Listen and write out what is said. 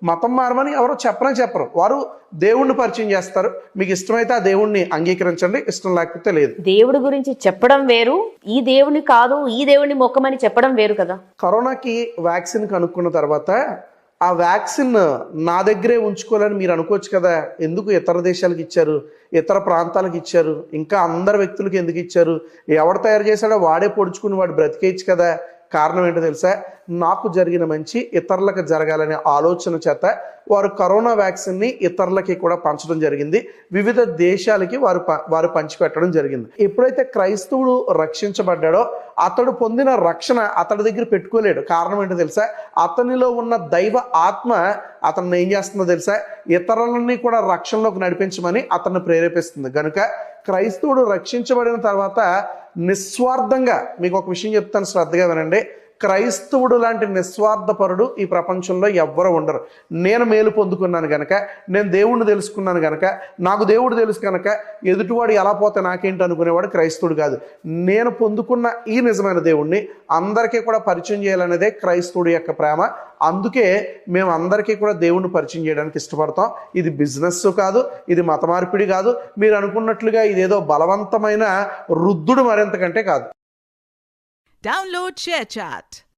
మతం మారమని ఎవరు చెప్పరు. వారు దేవుణ్ణి పరిచయం చేస్తారు. మీకు ఇష్టమైతే ఆ దేవుణ్ణి అంగీకరించండి, ఇష్టం లేకపోతే లేదు. దేవుడి గురించి చెప్పడం వేరు, ఈ దేవుని కాదు ఈ దేవుని మొక్కమని చెప్పడం వేరు కదా. కరోనాకి వ్యాక్సిన్ కనుక్కున్న తర్వాత ఆ వ్యాక్సిన్ నా దగ్గరే ఉంచుకోవాలని మీరు అనుకోవచ్చు కదా. ఎందుకు ఇతర దేశాలకు ఇచ్చారు, ఇతర ప్రాంతాలకు ఇచ్చారు, ఇంకా అందరు వ్యక్తులకు ఎందుకు ఇచ్చారు? ఎవడు తయారు చేశాడో వాడే పొడుచుకుని వాడు బ్రతికేయచ్చు కదా. కారణం ఏంటో తెలుసా? నాకు జరిగిన మంచి ఇతరులకు జరగాలనే ఆలోచన చేత వారు కరోనా వ్యాక్సిన్ని ఇతరులకి కూడా పంచడం జరిగింది. వివిధ దేశాలకి వారు పంచిపెట్టడం జరిగింది. ఎప్పుడైతే క్రైస్తవుడు రక్షించబడ్డాడో అతడు పొందిన రక్షణ అతడి దగ్గర పెట్టుకోలేడు. కారణం ఏంటో తెలుసా? అతనిలో ఉన్న దైవ ఆత్మ అతన్ని ఏం చేస్తుందో తెలుసా? ఇతరులని కూడా రక్షణలోకి నడిపించమని అతన్ని ప్రేరేపిస్తుంది. కనుక క్రైస్తవుడు రక్షించబడిన తర్వాత నిస్వార్థంగా, మీకు ఒక విషయం చెప్తాను, శ్రద్ధగా వినండి. క్రైస్తవుడు లాంటి నిస్వార్థపరుడు ఈ ప్రపంచంలో ఎవ్వరూ ఉండరు. నేను మేలు పొందుకున్నాను కనుక, నేను దేవుణ్ణి తెలుసుకున్నాను కనుక, నాకు దేవుడు తెలుసు కనుక ఎదుటివాడు ఎలా పోతే నాకేంటి అనుకునేవాడు క్రైస్తవుడు కాదు. నేను పొందుకున్న ఈ నిజమైన దేవుణ్ణి అందరికీ కూడా పరిచయం చేయాలనేదే క్రైస్తవుడి యొక్క ప్రేమ. అందుకే మేము అందరికీ కూడా దేవుణ్ణి పరిచయం చేయడానికి ఇష్టపడతాం. ఇది బిజినెస్ కాదు, ఇది మత మార్పిడి కాదు, మీరు అనుకున్నట్లుగా ఇదేదో బలవంతమైన రుద్దుడు మరింతకంటే కాదు. Download ShareChat.